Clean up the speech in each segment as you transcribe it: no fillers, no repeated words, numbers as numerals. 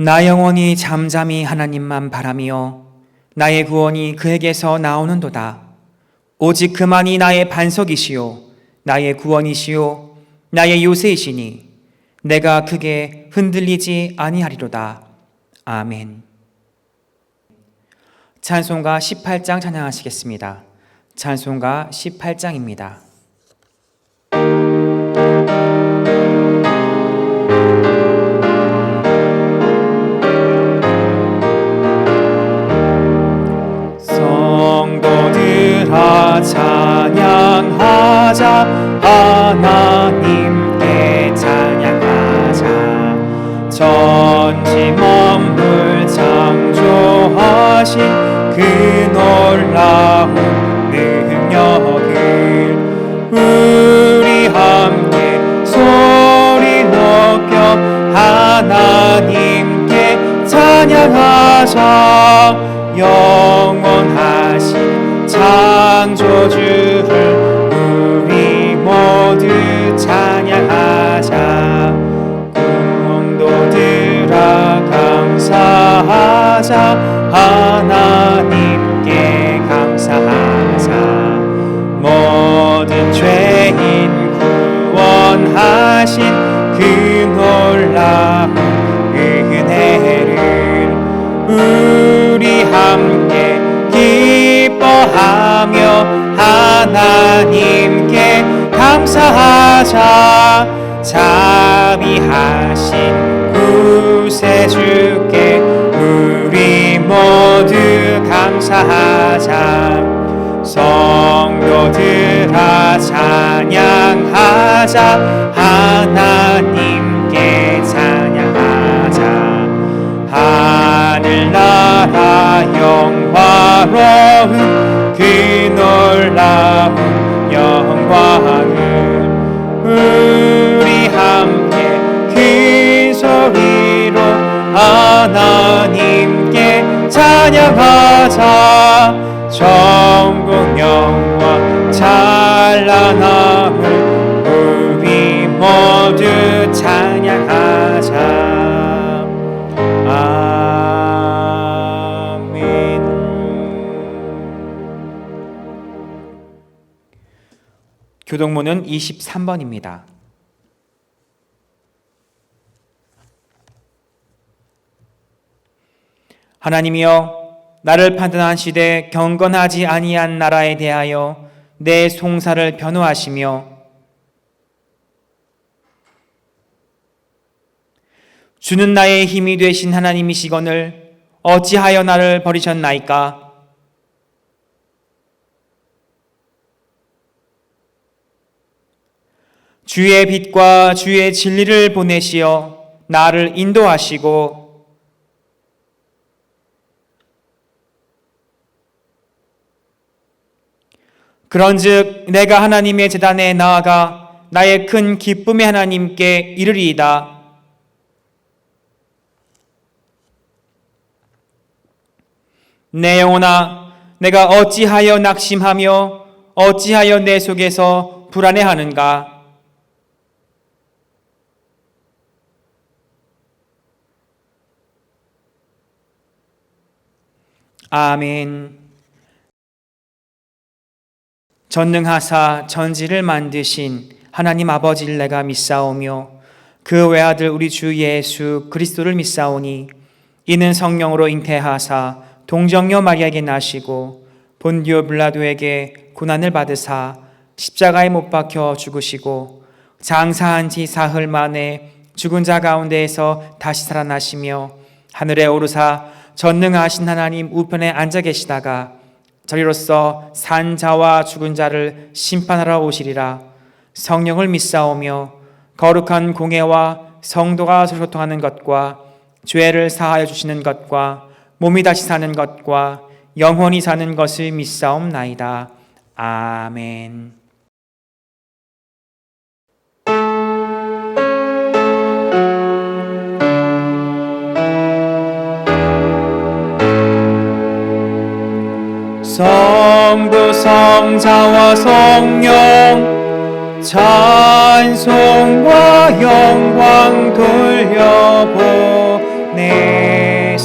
나 영혼이 잠잠히 하나님만 바라며 나의 구원이 그에게서 나오는도다. 오직 그만이 나의 반석이시요 나의 구원이시요 나의 요새이시니 내가 크게 흔들리지 아니하리로다. 아멘. 찬송가 18장 찬양하시겠습니다. 찬송가 18장입니다. 성도들아 찬양하자, 하나님께 찬양하자. 천지 만물 창조하신 그 놀라운 능력을 우리 함께 소리 높여 하나님께 찬양하자. 영원하신 창조주를 우리 모두 찬양하자. 성도들아 감사하자, 하나님께 감사하자. 모든 죄인 구원하신 그 놀라운 은혜를 우리 함께 기뻐하며 하나님께 감사하자. 자비하신 구세주께 우리 모두 감사하자. 성도들아 찬양하자, 하나님께 찬양하자. 하늘나라 영화로운 그 놀라운 영광을 우리 함께 큰 소리로 하나님께 찬양하자. 전국 영광 찬란함을 우리 모두 찬양하자. 아멘. 교동문은 23번입니다. 하나님이여, 나를 판단하시되 경건하지 아니한 나라에 대하여 내 송사를 변호하시며 주는 나의 힘이 되신 하나님이시거늘 어찌하여 나를 버리셨나이까? 주의 빛과 주의 진리를 보내시어 나를 인도하시고 그런즉 내가 하나님의 제단에 나아가 나의 큰 기쁨의 하나님께 이르리이다. 내 영혼아, 내가 어찌하여 낙심하며 어찌하여 내 속에서 불안해하는가? 아멘. 전능하사 전지를 만드신 하나님 아버지를 내가 믿사오며 그 외아들 우리 주 예수 그리스도를 믿사오니 이는 성령으로 잉태하사 동정녀 마리아에게 나시고 본디오 빌라도에게 고난을 받으사 십자가에 못 박혀 죽으시고 장사한 지 사흘 만에 죽은 자 가운데에서 다시 살아나시며 하늘에 오르사 전능하신 하나님 우편에 앉아 계시다가 저리로서 산 자와 죽은 자를 심판하러 오시리라. 성령을 믿사오며 거룩한 공회와 성도가 소통하는 것과 죄를 사하여 주시는 것과 몸이 다시 사는 것과 영원히 사는 것을 믿사옵나이다. 아멘. 성부 성자와 성령 찬송과 영광 돌려보내리. 내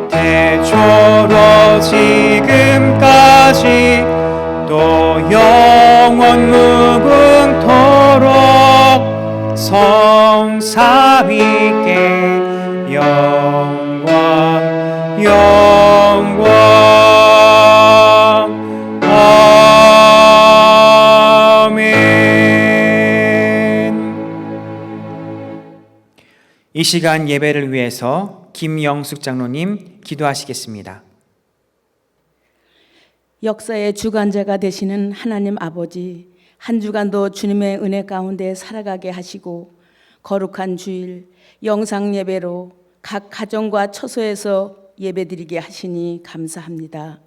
세대초로 지금까지 또 영원 무궁토록 성삼위께 영광 이 시간 예배를 위해서 김영숙 장로님 기도하시겠습니다. 역사의 주관자가 되시는 하나님 아버지, 한 주간도 주님의 은혜 가운데 살아가게 하시고 거룩한 주일 영상 예배로 각 가정과 처소에서 예배드리게 하시니 감사합니다.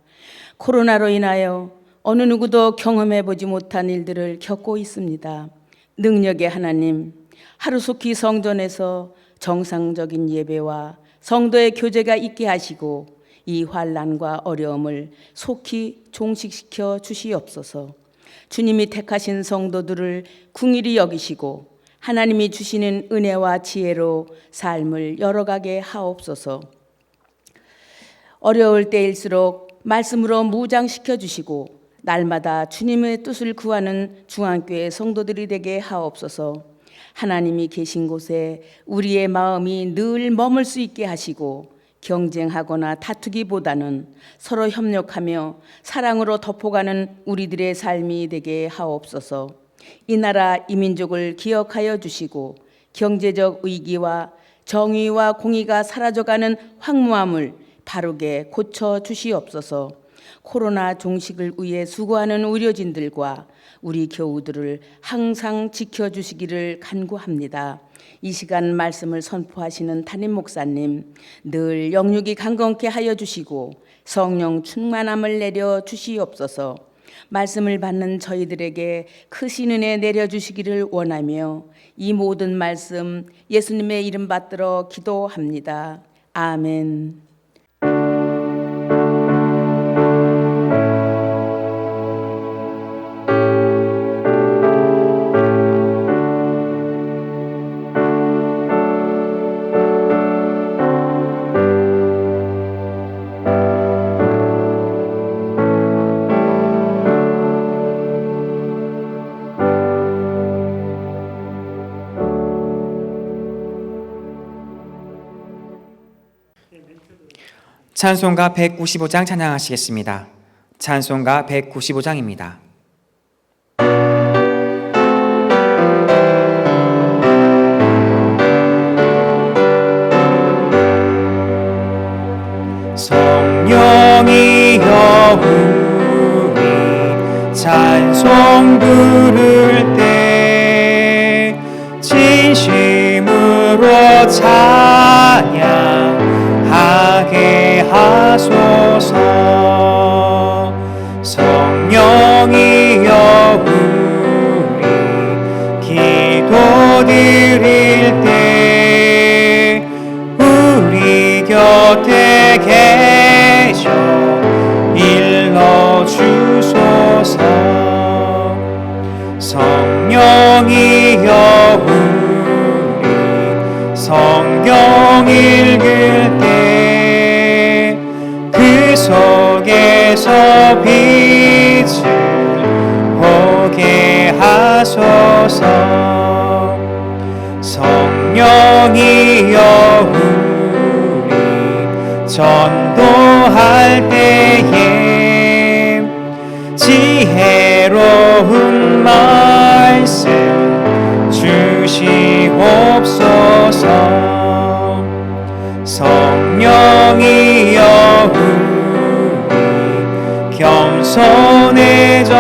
코로나로 인하여 어느 누구도 경험해보지 못한 일들을 겪고 있습니다. 능력의 하나님, 하루속히 성전에서 정상적인 예배와 성도의 교제가 있게 하시고 이 환난과 어려움을 속히 종식시켜 주시옵소서. 주님이 택하신 성도들을 긍휼히 여기시고 하나님이 주시는 은혜와 지혜로 삶을 열어가게 하옵소서. 어려울 때일수록 말씀으로 무장시켜 주시고 날마다 주님의 뜻을 구하는 중앙교회 성도들이 되게 하옵소서. 하나님이 계신 곳에 우리의 마음이 늘 머물 수 있게 하시고 경쟁하거나 다투기보다는 서로 협력하며 사랑으로 덮어가는 우리들의 삶이 되게 하옵소서. 이 나라 이 민족을 기억하여 주시고 경제적 위기와 정의와 공의가 사라져가는 황무함을 바르게 고쳐 주시옵소서. 코로나 종식을 위해 수고하는 의료진들과 우리 교우들을 항상 지켜주시기를 간구합니다. 이 시간 말씀을 선포하시는 담임 목사님, 늘 영육이 강건케 하여 주시고 성령 충만함을 내려 주시옵소서. 말씀을 받는 저희들에게 크신 은혜 내려주시기를 원하며 이 모든 말씀 예수님의 이름 받들어 기도합니다. 아멘. 찬송가 195장 찬양하시겠습니다. 찬송가 195장입니다. 성령이여 우리 찬송 부를 때 진심으로 찬양하게 하소서. 성령이여 우리 기도 드릴 때 우리 곁에 계셔 일러주소서. 성령이여 우리 성경 읽을 때 그 속에서 빛을 보게 하소서. 성령이여 우리 전도할 때에 지혜로운 말씀 주시옵소서. 성령이여 우리 겸손해져서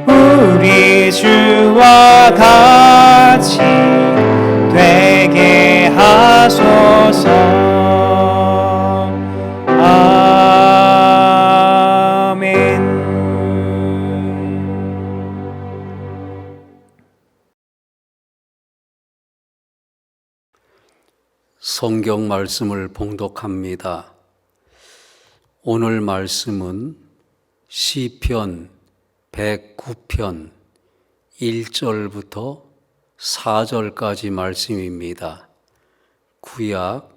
우리 주와 같이 되게 하소서. 아멘. 성경 말씀을 봉독합니다. 오늘 말씀은 시편 109편 1절부터 4절까지 말씀입니다. 구약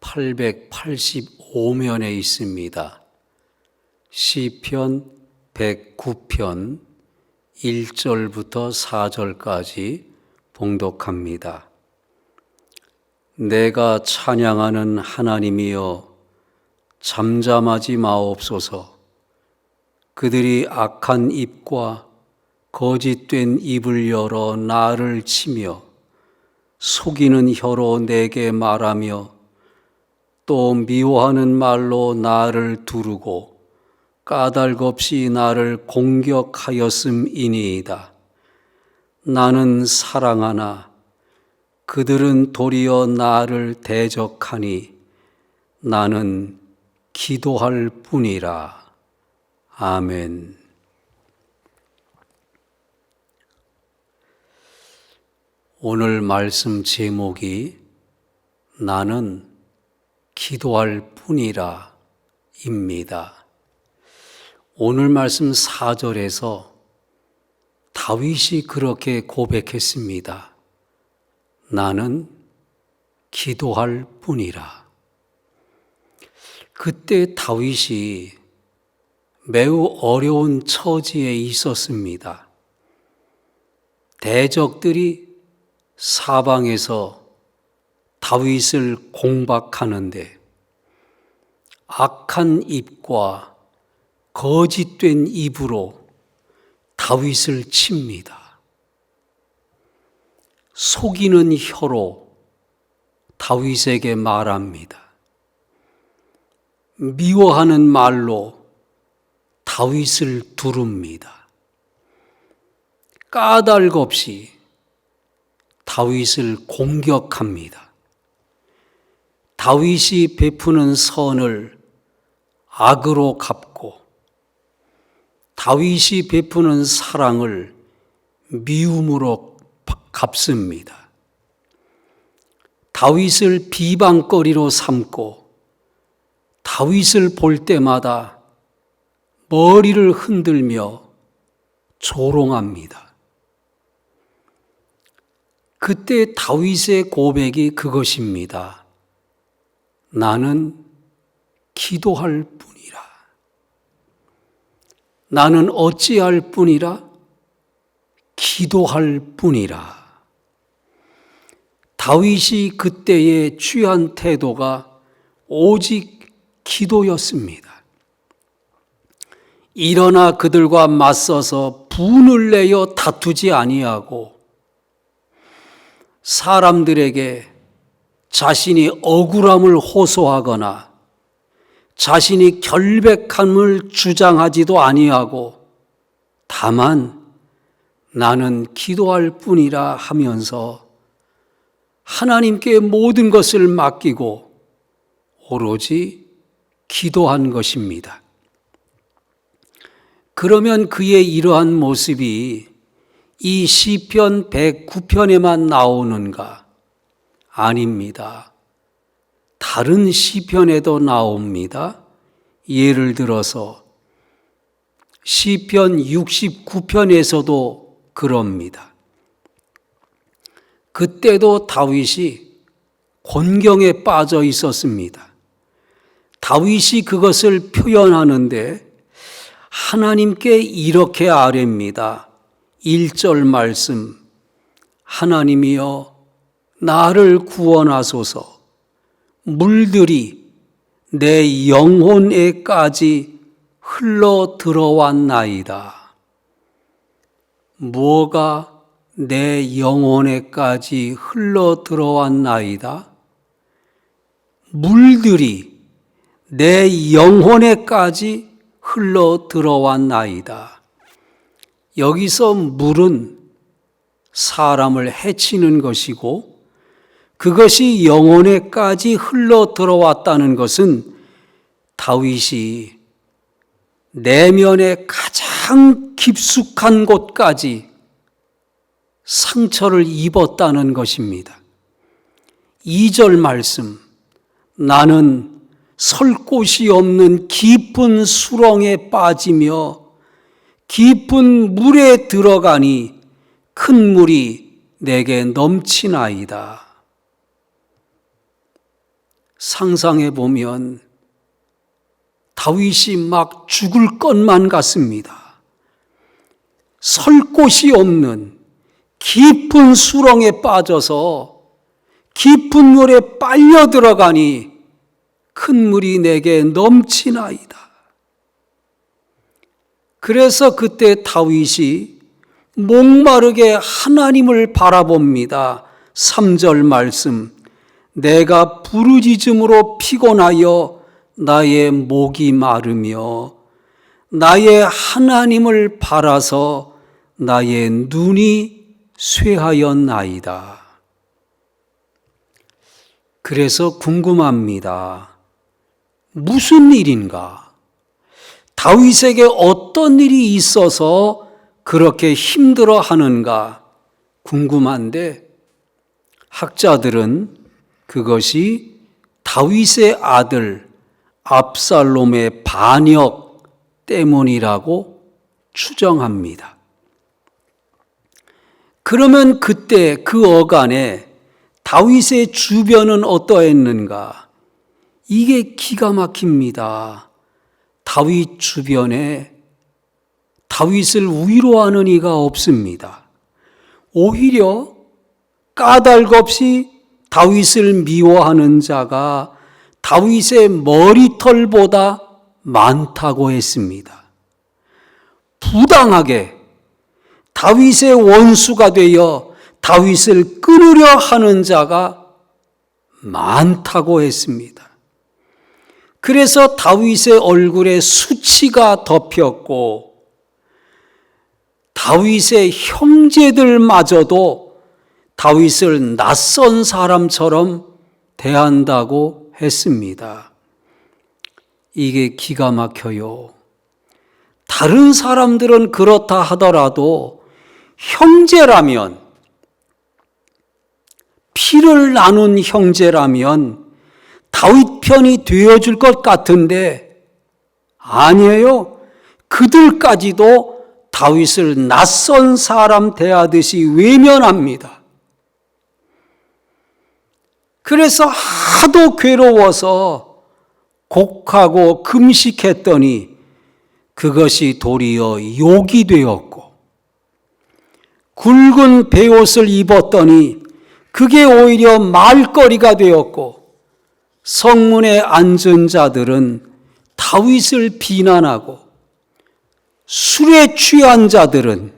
885면에 있습니다. 시편 109편 1절부터 4절까지 봉독합니다. 내가 찬양하는 하나님이여 잠잠하지 마옵소서. 그들이 악한 입과 거짓된 입을 열어 나를 치며 속이는 혀로 내게 말하며 또 미워하는 말로 나를 두르고 까닭없이 나를 공격하였음이니이다. 나는 사랑하나 그들은 도리어 나를 대적하니 나는 기도할 뿐이라. 아멘. 오늘 말씀 제목이 나는 기도할 뿐이라 입니다. 오늘 말씀 4절에서 다윗이 그렇게 고백했습니다. 나는 기도할 뿐이라. 그때 다윗이 매우 어려운 처지에 있었습니다. 대적들이 사방에서 다윗을 공박하는데 악한 입과 거짓된 입으로 다윗을 칩니다. 속이는 혀로 다윗에게 말합니다. 미워하는 말로 다윗을 두릅니다. 까닭 없이 다윗을 공격합니다. 다윗이 베푸는 선을 악으로 갚고 다윗이 베푸는 사랑을 미움으로 갚습니다. 다윗을 비방거리로 삼고 다윗을 볼 때마다 머리를 흔들며 조롱합니다. 그때 다윗의 고백이 그것입니다. 나는 기도할 뿐이라. 나는 어찌할 뿐이라? 기도할 뿐이라. 다윗이 그때의 취한 태도가 오직 기도였습니다. 일어나 그들과 맞서서 분을 내어 다투지 아니하고 사람들에게 자신이 억울함을 호소하거나 자신이 결백함을 주장하지도 아니하고 다만 나는 기도할 뿐이라 하면서 하나님께 모든 것을 맡기고 오로지 기도한 것입니다. 그러면 그의 이러한 모습이 이 시편 109편에만 나오는가? 아닙니다. 다른 시편에도 나옵니다. 예를 들어서 시편 69편에서도 그럽니다. 그때도 다윗이 곤경에 빠져 있었습니다. 다윗이 그것을 표현하는데 하나님께 이렇게 아뢰입니다. 1절 말씀, 하나님이여 나를 구원하소서. 물들이 내 영혼에까지 흘러 들어왔나이다. 뭐가 내 영혼에까지 흘러 들어왔나이다? 물들이 내 영혼에까지 흘러 들어왔나이다. 여기서 물은 사람을 해치는 것이고 그것이 영혼에까지 흘러 들어왔다는 것은 다윗이 내면의 가장 깊숙한 곳까지 상처를 입었다는 것입니다. 2절 말씀, 나는 설 곳이 없는 깊은 수렁에 빠지며 깊은 물에 들어가니 큰 물이 내게 넘치나이다. 상상해 보면 다윗이 막 죽을 것만 같습니다. 설 곳이 없는 깊은 수렁에 빠져서 깊은 물에 빨려 들어가니 큰 물이 내게 넘치나이다. 그래서 그때 다윗이 목마르게 하나님을 바라봅니다. 3절 말씀, 내가 부르짖음으로 피곤하여 나의 목이 마르며 나의 하나님을 바라서 나의 눈이 쇠하였나이다. 그래서 궁금합니다. 무슨 일인가? 다윗에게 어떤 일이 있어서 그렇게 힘들어 하는가 궁금한데, 학자들은 그것이 다윗의 아들 압살롬의 반역 때문이라고 추정합니다. 그러면 그때 그 어간에 다윗의 주변은 어떠했는가? 이게 기가 막힙니다. 다윗 주변에 다윗을 위로하는 이가 없습니다. 오히려 까닭없이 다윗을 미워하는 자가 다윗의 머리털보다 많다고 했습니다. 부당하게 다윗의 원수가 되어 다윗을 끊으려 하는 자가 많다고 했습니다. 그래서 다윗의 얼굴에 수치가 덮였고 다윗의 형제들마저도 다윗을 낯선 사람처럼 대한다고 했습니다. 이게 기가 막혀요. 다른 사람들은 그렇다 하더라도 형제라면, 피를 나눈 형제라면 다윗 편이 되어줄 것 같은데 아니에요. 그들까지도 다윗을 낯선 사람 대하듯이 외면합니다. 그래서 하도 괴로워서 곡하고 금식했더니 그것이 도리어 욕이 되었고, 굵은 베옷을 입었더니 그게 오히려 말거리가 되었고, 성문에 앉은 자들은 다윗을 비난하고 술에 취한 자들은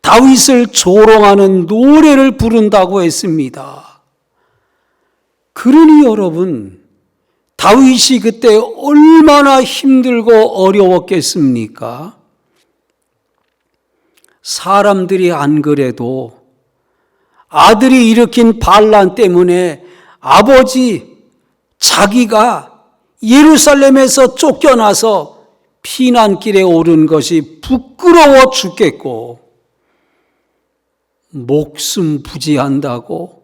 다윗을 조롱하는 노래를 부른다고 했습니다. 그러니 여러분, 다윗이 그때 얼마나 힘들고 어려웠겠습니까? 사람들이 안 그래도 아들이 일으킨 반란 때문에 아버지 자기가 예루살렘에서 쫓겨나서 피난길에 오른 것이 부끄러워 죽겠고, 목숨 부지한다고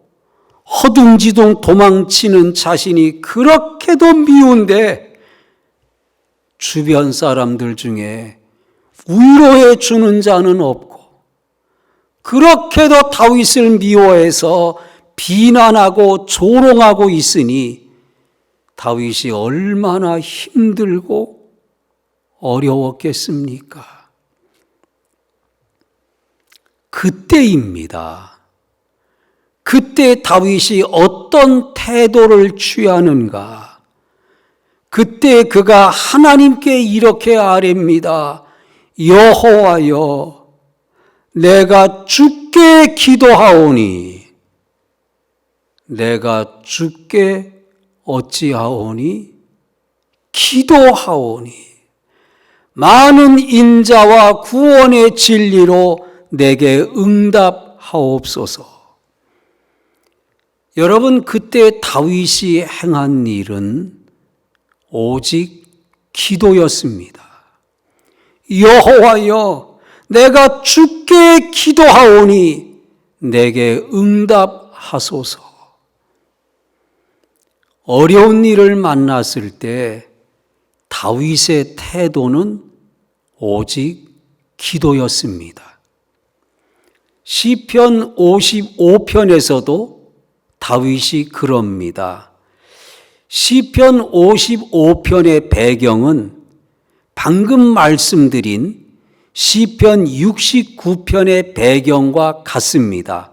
허둥지둥 도망치는 자신이 그렇게도 미운데 주변 사람들 중에 위로해 주는 자는 없고, 그렇게도 다윗을 미워해서 비난하고 조롱하고 있으니 다윗이 얼마나 힘들고 어려웠겠습니까? 그때입니다. 그때 다윗이 어떤 태도를 취하는가? 그때 그가 하나님께 이렇게 아뢰입니다. 여호와여, 내가 주께 기도하오니, 내가 주께 어찌하오니? 기도하오니 많은 인자와 구원의 진리로 내게 응답하옵소서. 여러분, 그때 다윗이 행한 일은 오직 기도였습니다. 여호와여, 내가 주께 기도하오니 내게 응답하소서. 어려운 일을 만났을 때 다윗의 태도는 오직 기도였습니다. 시편 55편에서도 다윗이 그럽니다. 시편 55편의 배경은 방금 말씀드린 시편 69편의 배경과 같습니다.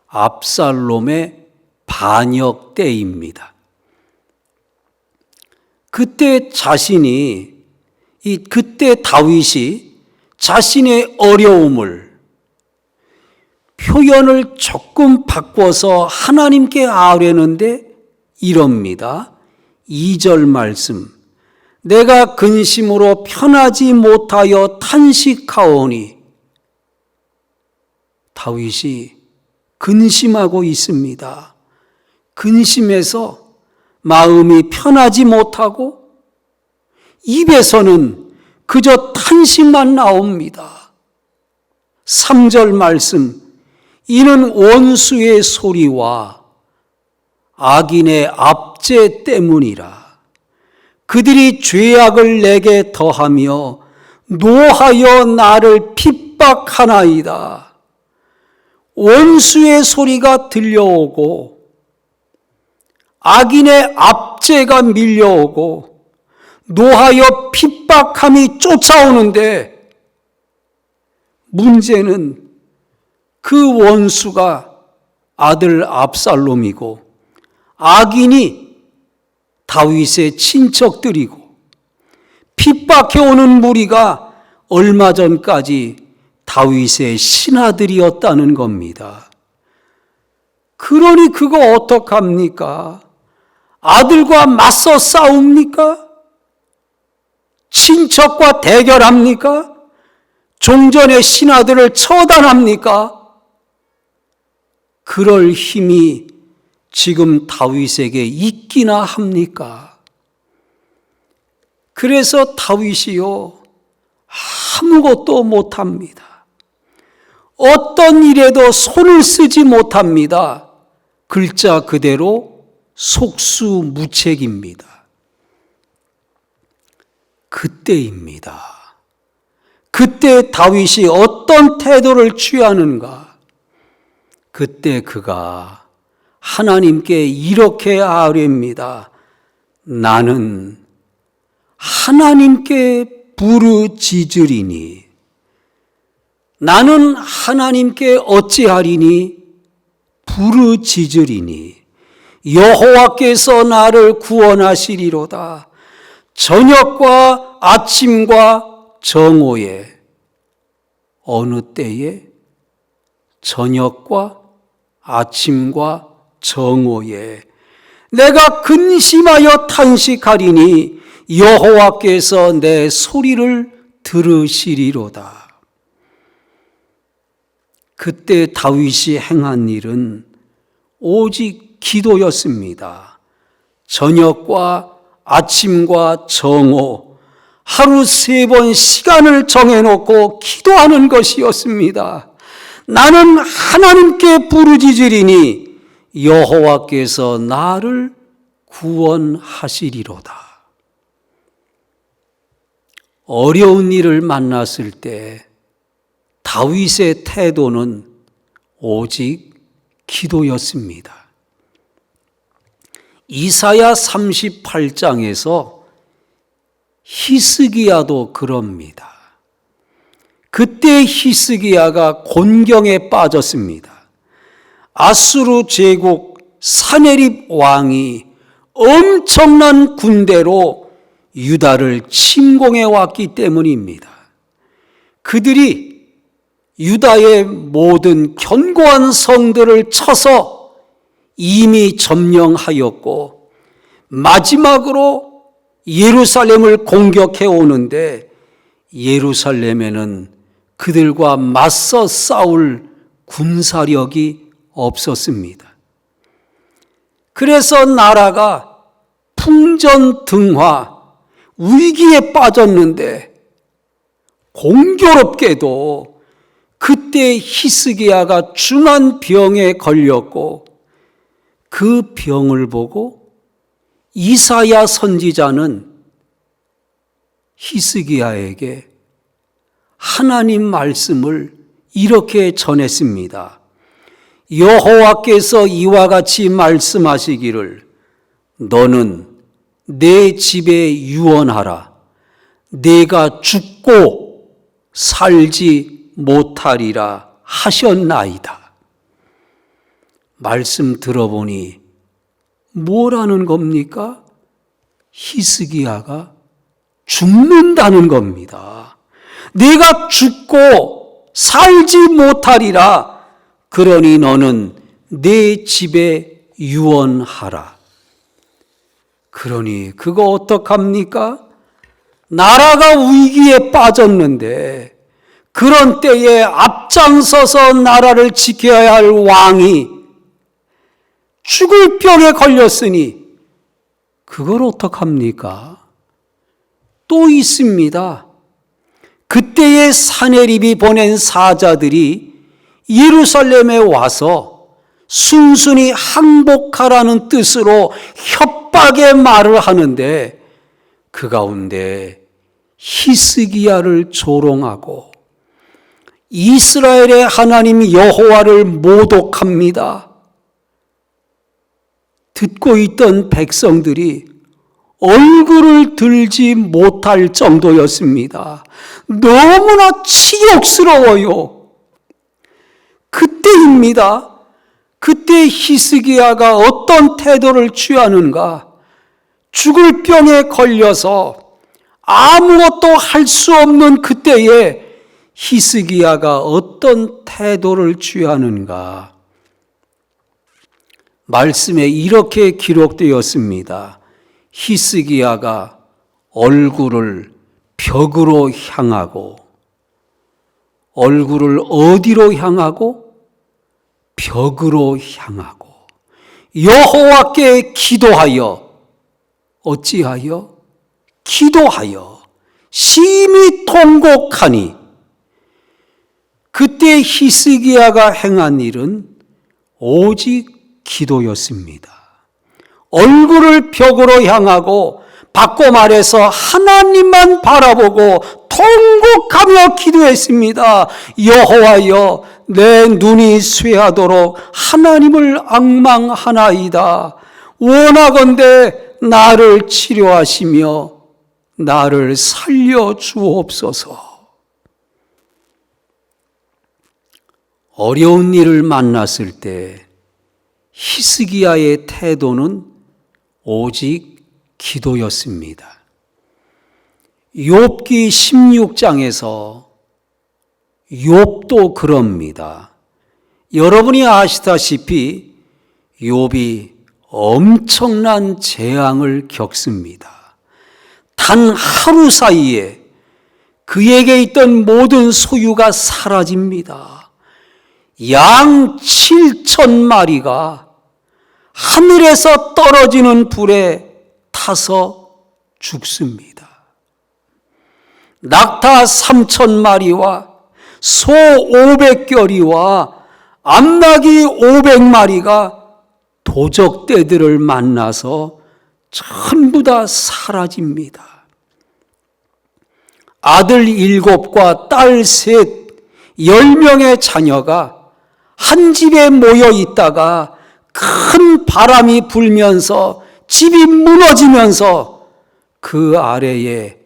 압살롬의 반역 때입니다. 그때 다윗이 자신의 어려움을 표현을 조금 바꿔서 하나님께 아뢰는데 이럽니다. 2절 말씀. 내가 근심으로 편하지 못하여 탄식하오니. 다윗이 근심하고 있습니다. 근심해서 마음이 편하지 못하고 입에서는 그저 탄식만 나옵니다. 3절 말씀. 이는 원수의 소리와 악인의 압제 때문이라. 그들이 죄악을 내게 더하며 노하여 나를 핍박하나이다. 원수의 소리가 들려오고 악인의 압제가 밀려오고 노하여 핍박함이 쫓아오는데 문제는 그 원수가 아들 압살롬이고 악인이 다윗의 친척들이고 핍박해오는 무리가 얼마 전까지 다윗의 신하들이었다는 겁니다. 그러니 그거 어떡합니까? 아들과 맞서 싸웁니까? 친척과 대결합니까? 종전의 신하들을 처단합니까? 그럴 힘이 지금 다윗에게 있기나 합니까? 그래서 다윗이요, 아무것도 못합니다. 어떤 일에도 손을 쓰지 못합니다. 글자 그대로 속수무책입니다. 그때입니다. 그때 다윗이 어떤 태도를 취하는가? 그때 그가 하나님께 이렇게 아뢰입니다. 나는 하나님께 부르짖으리니 나는 하나님께 어찌하리니 부르짖으리니 여호와께서 나를 구원하시리로다. 저녁과 아침과 정오에. 어느 때에? 저녁과 아침과 정오에 내가 근심하여 탄식하리니 여호와께서 내 소리를 들으시리로다. 그때 다윗이 행한 일은 오직 기도였습니다. 저녁과 아침과 정오 하루 3번 시간을 정해놓고 기도하는 것이었습니다. 나는 하나님께 부르짖으리니 여호와께서 나를 구원하시리로다. 어려운 일을 만났을 때 다윗의 태도는 오직 기도였습니다. 이사야 38장에서 히스기야도 그럽니다. 그때 히스기야가 곤경에 빠졌습니다. 아수르 제국 사네립 왕이 엄청난 군대로 유다를 침공해 왔기 때문입니다. 그들이 유다의 모든 견고한 성들을 쳐서 이미 점령하였고 마지막으로 예루살렘을 공격해 오는데 예루살렘에는 그들과 맞서 싸울 군사력이 없었습니다. 그래서 나라가 풍전등화 위기에 빠졌는데 공교롭게도 그때 히스기야가 중한 병에 걸렸고 그 병을 보고 이사야 선지자는 히스기야에게 하나님 말씀을 이렇게 전했습니다. 여호와께서 이와 같이 말씀하시기를 너는 내 집에 유언하라. 내가 죽고 살지 못하리라 하셨나이다. 말씀 들어보니 뭐라는 겁니까? 히스기야가 죽는다는 겁니다. 내가 죽고 살지 못하리라. 그러니 너는 내 집에 유언하라. 그러니 그거 어떡합니까? 나라가 위기에 빠졌는데 그런 때에 앞장서서 나라를 지켜야 할 왕이 죽을 병에 걸렸으니 그걸 어떡합니까? 또 있습니다. 그때의 사내립이 보낸 사자들이 예루살렘에 와서 순순히 항복하라는 뜻으로 협박의 말을 하는데 그 가운데 히스기야를 조롱하고 이스라엘의 하나님 여호와를 모독합니다. 듣고 있던 백성들이 얼굴을 들지 못할 정도였습니다. 너무나 치욕스러워요. 그때입니다. 그때 히스기야가 어떤 태도를 취하는가? 죽을 병에 걸려서 아무것도 할 수 없는 그때에 히스기야가 어떤 태도를 취하는가? 말씀에 이렇게 기록되었습니다. 히스기야가 얼굴을 벽으로 향하고, 얼굴을 어디로 향하고? 벽으로 향하고 여호와께 기도하여, 어찌하여? 기도하여 심히 통곡하니. 그때 히스기야가 행한 일은 오직 기도였습니다. 얼굴을 벽으로 향하고 바꿔 말해서 하나님만 바라보고 통곡하며 기도했습니다. 여호와여, 내 눈이 쇠하도록 하나님을 앙망하나이다. 원하건대 나를 치료하시며 나를 살려 주옵소서. 어려운 일을 만났을 때 히스기야의 태도는 오직 기도였습니다. 욥기 16장에서 욥도 그럽니다. 여러분이 아시다시피 욥이 엄청난 재앙을 겪습니다. 단 하루 사이에 그에게 있던 모든 소유가 사라집니다. 양 7,000마리가 하늘에서 떨어지는 불에 타서 죽습니다. 낙타 3,000마리와 소 500결이와 암나귀 500마리가 도적떼들을 만나서 전부 다 사라집니다. 아들 7과 딸 3, 10명의 자녀가 한 집에 모여 있다가 큰 바람이 불면서 집이 무너지면서 그 아래에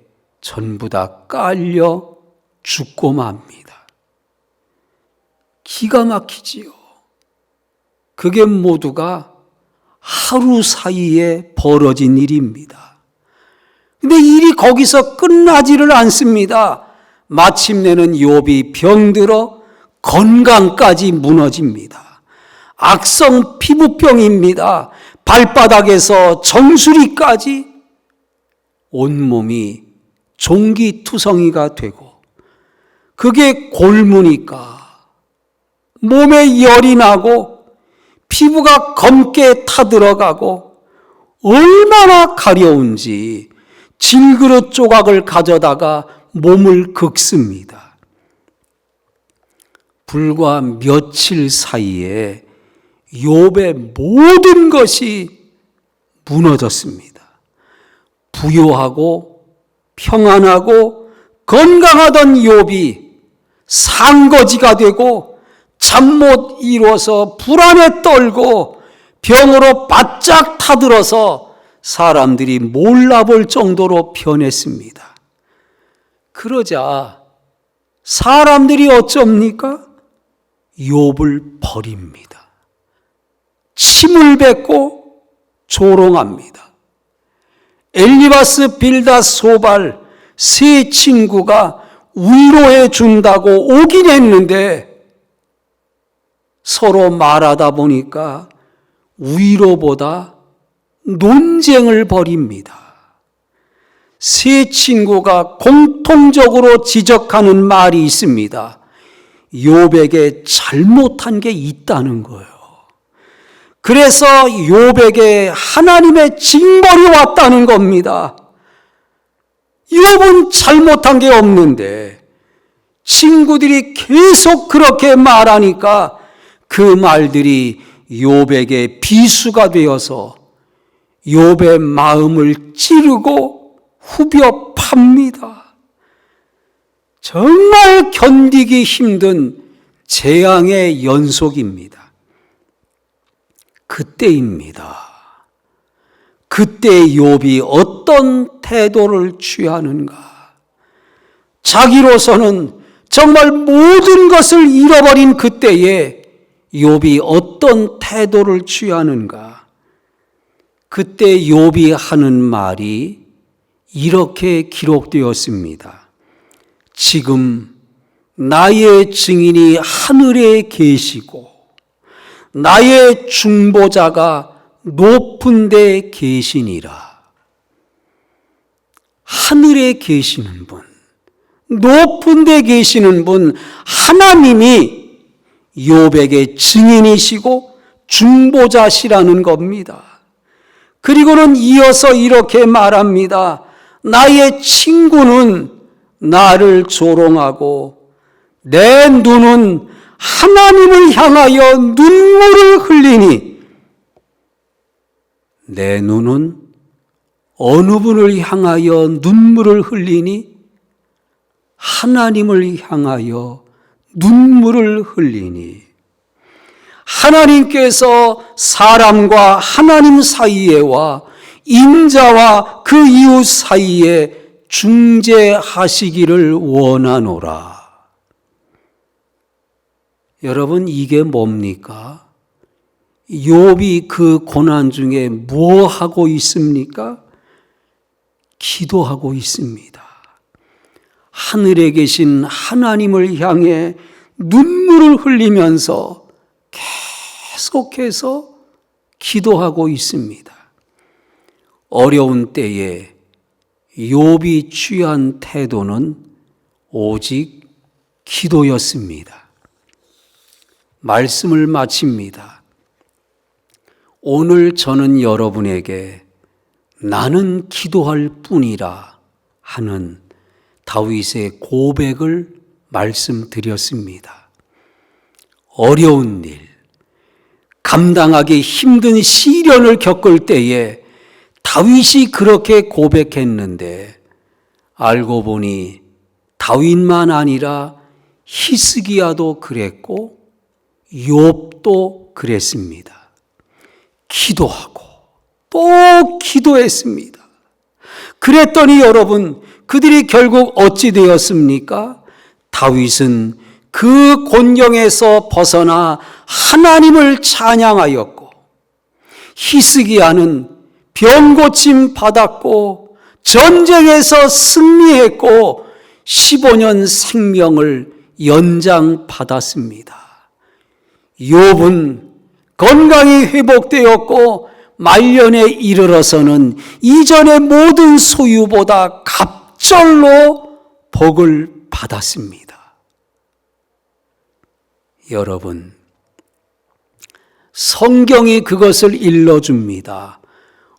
전부 다 깔려 죽고 맙니다. 기가 막히지요. 그게 모두가 하루 사이에 벌어진 일입니다. 근데 일이 거기서 끝나지를 않습니다. 마침내는 욥이 병들어 건강까지 무너집니다. 악성 피부병입니다. 발바닥에서 정수리까지 온몸이 종기투성이가 되고, 그게 골무니까 몸에 열이 나고 피부가 검게 타들어가고 얼마나 가려운지 질그릇 조각을 가져다가 몸을 긁습니다. 불과 며칠 사이에 욥의 모든 것이 무너졌습니다. 부유하고 평안하고 건강하던 욥이 상거지가 되고 잠 못 이루어서 불안에 떨고 병으로 바짝 타들어서 사람들이 몰라볼 정도로 변했습니다. 그러자 사람들이 어쩝니까? 욥을 버립니다. 침을 뱉고 조롱합니다. 엘리바스, 빌닷, 소발 세 친구가 위로해 준다고 오긴 했는데 서로 말하다 보니까 위로보다 논쟁을 벌입니다. 세 친구가 공통적으로 지적하는 말이 있습니다. 욥에게 잘못한 게 있다는 거예요. 그래서 욥에게 하나님의 징벌이 왔다는 겁니다. 욥은 잘못한 게 없는데 친구들이 계속 그렇게 말하니까 그 말들이 욥에게 비수가 되어서 욥의 마음을 찌르고 후벼 팝니다. 정말 견디기 힘든 재앙의 연속입니다. 그때입니다. 그때 욥이 어떤 태도를 취하는가? 자기로서는 정말 모든 것을 잃어버린 그때에 욥이 어떤 태도를 취하는가? 그때 욥이 하는 말이 이렇게 기록되었습니다. 지금 나의 증인이 하늘에 계시고 나의 중보자가 높은 데 계시니라. 하늘에 계시는 분, 높은 데 계시는 분, 하나님이 욥에게 증인이시고 중보자시라는 겁니다. 그리고는 이어서 이렇게 말합니다. 나의 친구는 나를 조롱하고 내 눈은 하나님을 향하여 눈물을 흘리니, 내 눈은 어느 분을 향하여 눈물을 흘리니? 하나님을 향하여 눈물을 흘리니. 하나님께서 사람과 하나님 사이에와 인자와 그 이웃 사이에 중재하시기를 원하노라. 여러분, 이게 뭡니까? 욥이 그 고난 중에 뭐 하고 있습니까? 기도하고 있습니다. 하늘에 계신 하나님을 향해 눈물을 흘리면서 계속해서 기도하고 있습니다. 어려운 때에 욥이 취한 태도는 오직 기도였습니다. 말씀을 마칩니다. 오늘 저는 여러분에게 나는 기도할 뿐이라 하는 다윗의 고백을 말씀드렸습니다. 어려운 일, 감당하기 힘든 시련을 겪을 때에 다윗이 그렇게 고백했는데 알고 보니 다윗만 아니라 히스기야도 그랬고 욥도 그랬습니다. 기도하고 또 기도했습니다. 그랬더니 여러분, 그들이 결국 어찌 되었습니까? 다윗은 그 곤경에서 벗어나 하나님을 찬양하였고, 히스기야는 병고침 받았고 전쟁에서 승리했고 15년 생명을 연장받았습니다. 욥은 건강이 회복되었고 말년에 이르러서는 이전의 모든 소유보다 갑절로 복을 받았습니다. 여러분, 성경이 그것을 일러줍니다.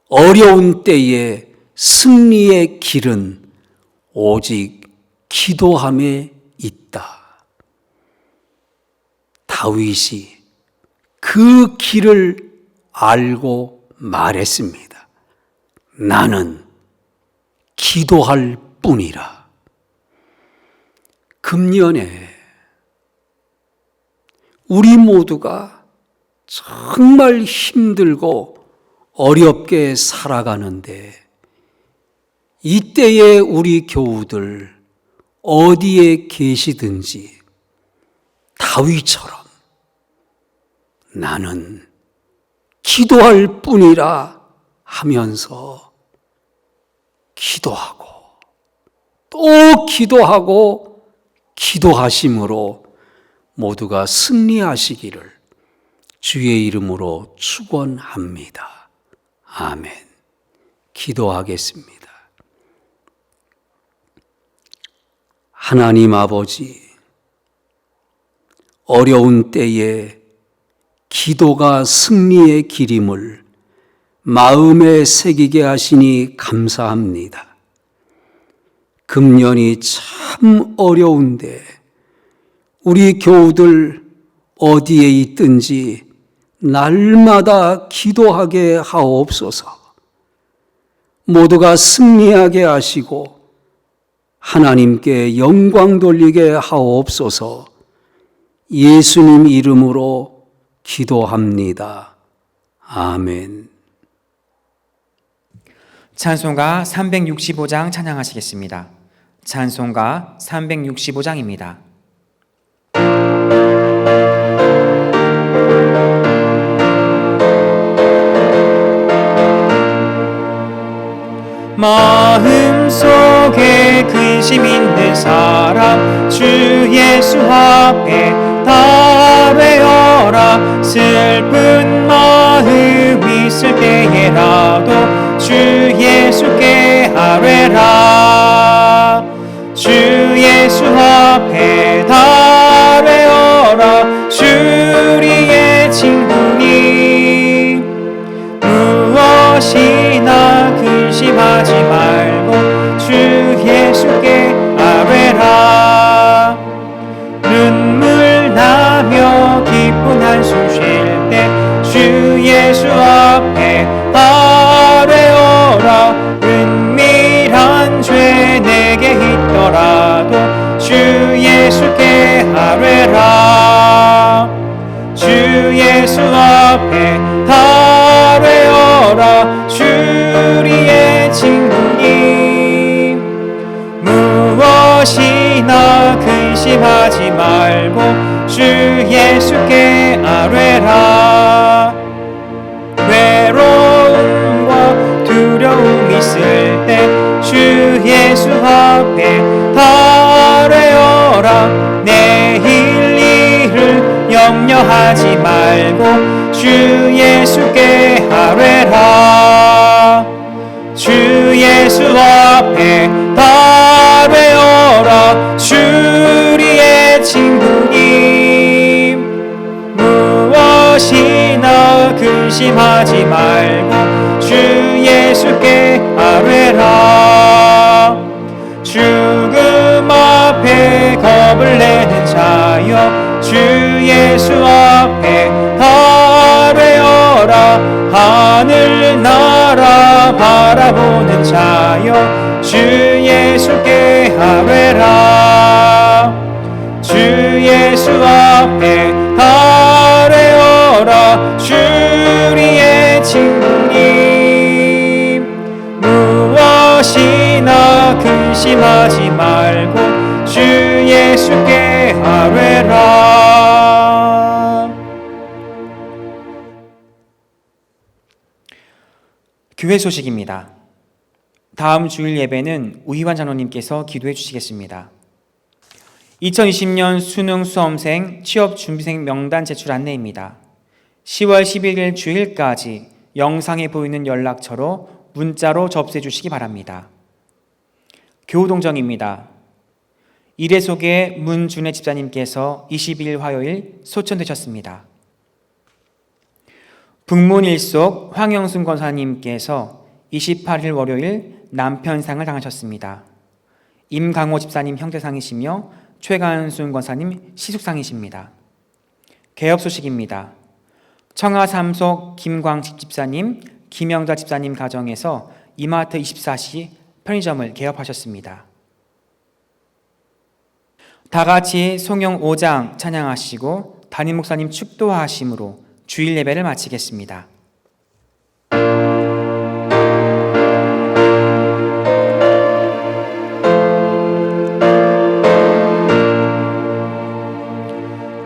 어려운 때에 승리의 길은 오직 기도함에 있다. 다윗이 그 길을 알고 말했습니다. 나는 기도할 뿐이라. 금년에 우리 모두가 정말 힘들고 어렵게 살아가는데 이때에 우리 교우들 어디에 계시든지 다윗처럼 나는 기도할 뿐이라 하면서 기도하고 또 기도하고 기도하심으로 모두가 승리하시기를 주의 이름으로 축원합니다. 아멘. 기도하겠습니다. 하나님 아버지, 어려운 때에 기도가 승리의 길임을 마음에 새기게 하시니 감사합니다. 금년이 참 어려운데 우리 교우들 어디에 있든지 날마다 기도하게 하옵소서. 모두가 승리하게 하시고 하나님께 영광 돌리게 하옵소서. 예수님 이름으로 기도합니다. 아멘. 찬송가 365장 찬양하시겠습니다. 찬송가 365장입니다. 마음속에 근심 있는 사람 주 예수 앞에 달래어라. 슬픈 마음 있을 때에라도 주 예수께 아뢰라. 주 예수 앞에 달래어라. 주리의 친구니 무엇이나 근심하지 말고 주 예수께 아뢰라. 눈물 나며 기쁜 한숨 쉴 때 주 예수 앞에 아뢰어라. 은밀한 죄 내게 있더라도 주 예수께 아뢰라. 주 예수 앞에 아뢰어라. 주리의 친구니 무엇이나 근심하지 말고 주 예수께 아뢰라. 외로움과 두려움 있을 때 주 예수 앞에 아뢰어라. 내일 일을 염려하지 말고 주 예수께 아뢰라. 주 예수 앞에 아뢰어라. 주리의 친구니 무엇이나 근심하지 말고 주 예수께 아뢰라. 죽음 앞에 겁을 내는 자여 주 예수 앞에 아뢰어라. 하늘 나라 바라보는 자여 주 예수께 아뢰라. 주 예수 앞에 아뢰어라. 주리의 친구니 무엇이나 근심하지 말고 주 예수께 아뢰라. 교회 소식입니다. 다음 주일 예배는 우희환 장로님께서 기도해 주시겠습니다. 2020년 수능 수험생 취업준비생 명단 제출 안내입니다. 10월 11일 주일까지 영상에 보이는 연락처로 문자로 접수해 주시기 바랍니다. 교우동정입니다. 이래속의 문준혜 집사님께서 22일 화요일 소천되셨습니다. 북문일속 황영순 권사님께서 28일 월요일 남편상을 당하셨습니다. 임강호 집사님 형제상이시며 최간순 권사님 시숙상이십니다. 개업 소식입니다. 청하 3속 김광식 집사님, 김영자 집사님 가정에서 이마트 24시 편의점을 개업하셨습니다. 다 같이 송영 5장 찬양하시고 담임 목사님 축도하심으로 주일 예배를 마치겠습니다.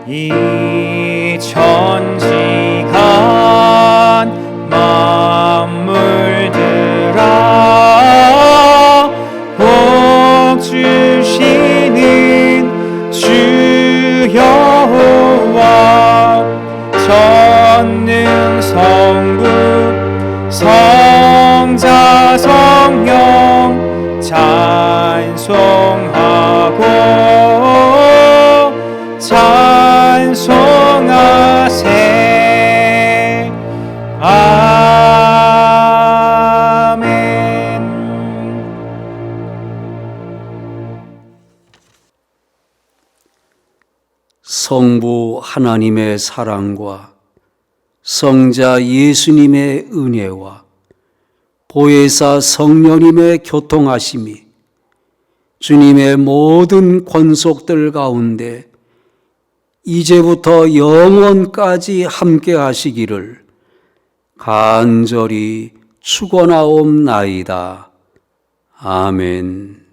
이 천지간 만물들아 복 주시는 주 여호와 전능 성부 성자 성령 찬송하고 찬송하세. 아멘. 성부 하나님의 사랑과 성자 예수님의 은혜와 보혜사 성령님의 교통하심이 주님의 모든 권속들 가운데 이제부터 영원까지 함께 하시기를 간절히 축원하옵나이다. 아멘.